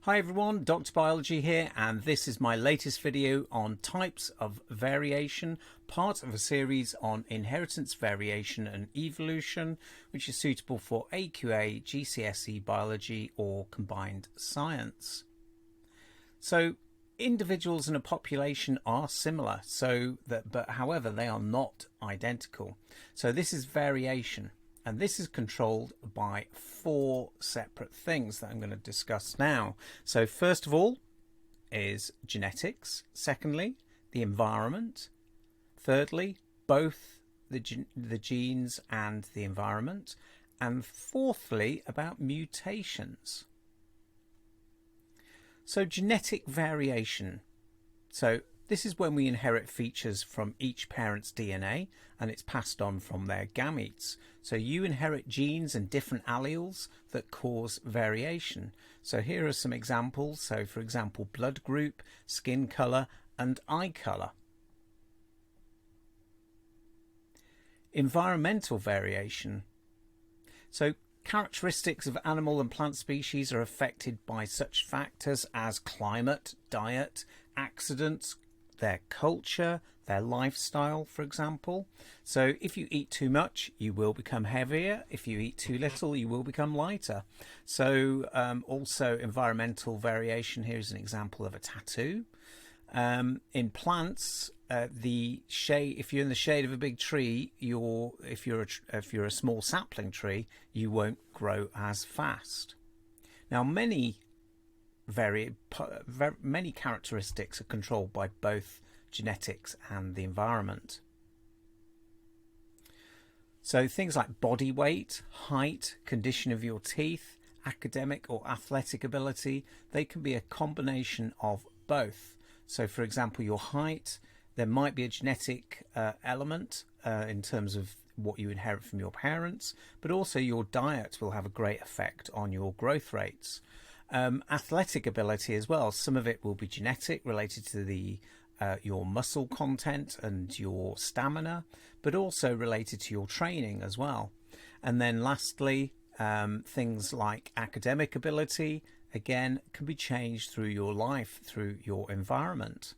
Hi everyone, DrBiology here, and this is my latest video on types of variation, part of a series on inheritance, variation and evolution, which is suitable for AQA, GCSE biology or combined science. So individuals in a population are similar, but however they are not identical. So this is variation. And this is controlled by four separate things that I'm going to discuss now. So first of all is genetics. Secondly, the environment. Thirdly, both the genes and the environment. And fourthly, about mutations. So genetic variation. So this is when we inherit features from each parent's DNA and it's passed on from their gametes. So you inherit genes and different alleles that cause variation. So here are some examples. So for example, blood group, skin color and eye color. Environmental variation. So characteristics of animal and plant species are affected by such factors as climate, diet, accidents, their culture, their lifestyle, for example. So if you eat too much, you will become heavier. If you eat too little, you will become lighter. So also environmental variation. Here's an example of a tattoo. In plants, the shade, if you're in the shade of a big tree, if you're a small sapling tree, you won't grow as fast. Now many characteristics are controlled by both genetics and the environment. So things like body weight, height, condition of your teeth, academic or athletic ability, they can be a combination of both. So for example, your height, there might be a genetic element in terms of what you inherit from your parents, but also your diet will have a great effect on your growth rates. Athletic ability as well, some of it will be genetic, related to your muscle content and your stamina, but also related to your training as well. And then lastly, things like academic ability, again, can be changed through your life, through your environment.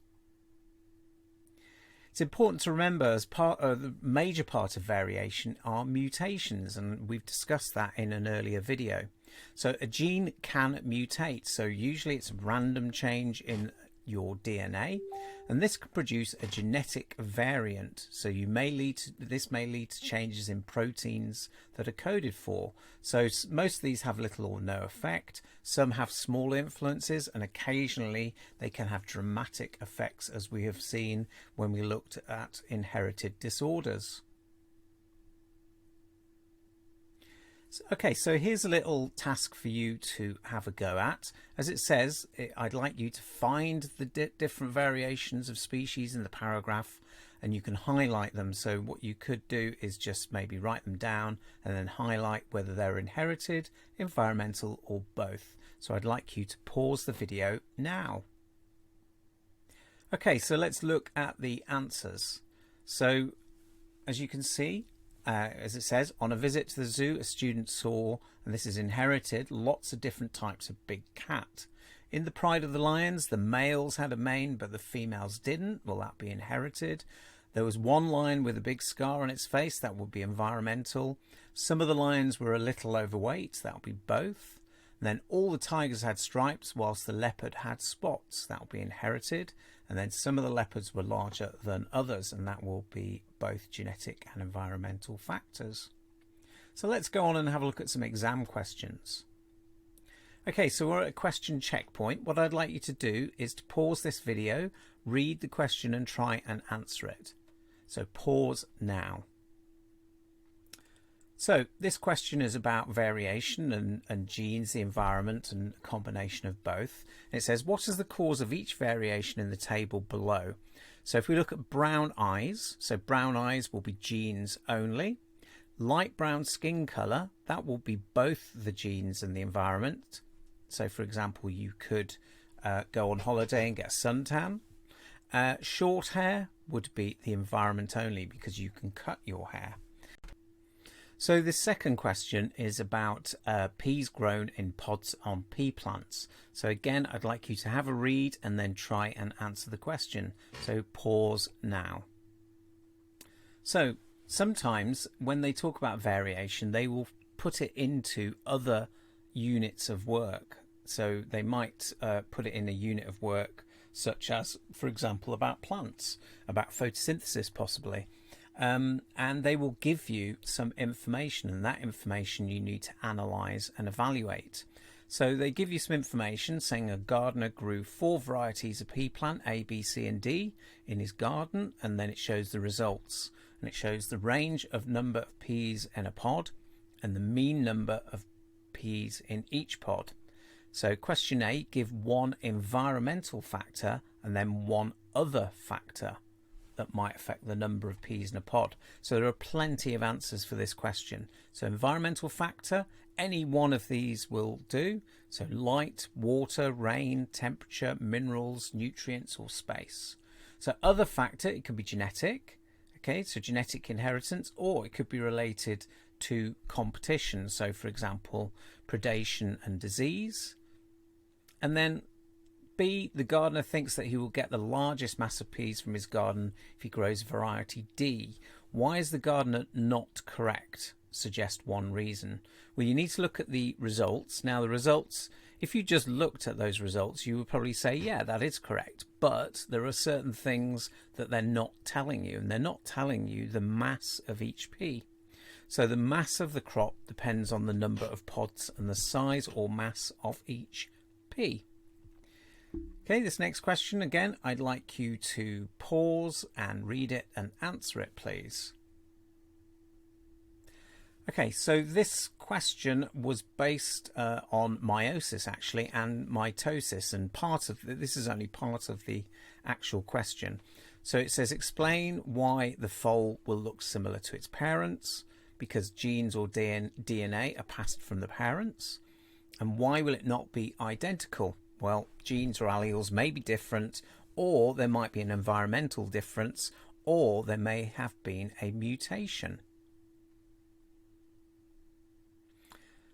It's important to remember, as part of the major part of variation are mutations, and we've discussed that in an earlier video. So a gene can mutate, so usually it's a random change in your DNA, and this can produce a genetic variant. So this may lead to changes in proteins that are coded for. So most of these have little or no effect. Some have small influences, and occasionally they can have dramatic effects, as we have seen when we looked at inherited disorders. Okay, so here's a little task for you to have a go at. As it says, I'd like you to find the different variations of species in the paragraph, and you can highlight them. So what you could do is just maybe write them down and then highlight whether they're inherited, environmental or both. So I'd like you to pause the video now. Okay, so let's look at the answers. So as you can see, as it says, on a visit to the zoo, a student saw, and this is inherited, lots of different types of big cat. In the Pride of the Lions, the males had a mane, but the females didn't. Will that be inherited? There was one lion with a big scar on its face. That would be environmental. Some of the lions were a little overweight. That would be both. And then all the tigers had stripes, whilst the leopard had spots. That will be inherited. And then some of the leopards were larger than others, and that will be both genetic and environmental factors. So let's go on and have a look at some exam questions. Okay, so we're at a question checkpoint. What I'd like you to do is to pause this video, read the question and try and answer it. So pause now. So this question is about variation and genes, the environment, and a combination of both. And it says, what is the cause of each variation in the table below? So if we look at brown eyes, so brown eyes will be genes only. Light brown skin colour, that will be both the genes and the environment. So for example, you could go on holiday and get a suntan. Short hair would be the environment only, because you can cut your hair. So the second question is about peas grown in pods on pea plants. So again, I'd like you to have a read and then try and answer the question. So pause now. So sometimes when they talk about variation, they will put it into other units of work. So they might put it in a unit of work such as, for example, about plants, about photosynthesis possibly. And they will give you some information, and that information you need to analyse and evaluate. So they give you some information saying a gardener grew 4 varieties of pea plant, A, B, C and D, in his garden, and then it shows the results. And it shows the range of number of peas in a pod and the mean number of peas in each pod. So question A, give one environmental factor and then one other factor that might affect the number of peas in a pod. So there are plenty of answers for this question. So environmental factor, any one of these will do. So light, water, rain, temperature, minerals, nutrients or space. So other factor, it could be genetic, okay, so genetic inheritance, or it could be related to competition. So for example, predation and disease. And then B, the gardener thinks that he will get the largest mass of peas from his garden if he grows variety D. Why is the gardener not correct? Suggest one reason. Well, you need to look at the results. Now the results, if you just looked at those results, you would probably say, yeah, that is correct. But there are certain things that they're not telling you, and they're not telling you the mass of each pea. So the mass of the crop depends on the number of pods and the size or mass of each pea. Okay, this next question, again, I'd like you to pause and read it and answer it, please. Okay, so this question was based on meiosis, actually, and mitosis, and this is only part of the actual question. So it says, explain why the foal will look similar to its parents, because genes or DNA are passed from the parents, and why will it not be identical? Well, genes or alleles may be different, or there might be an environmental difference, or there may have been a mutation.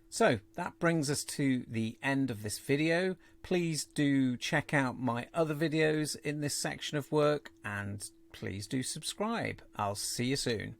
So that brings us to the end of this video. Please do check out my other videos in this section of work, and please do subscribe. I'll see you soon.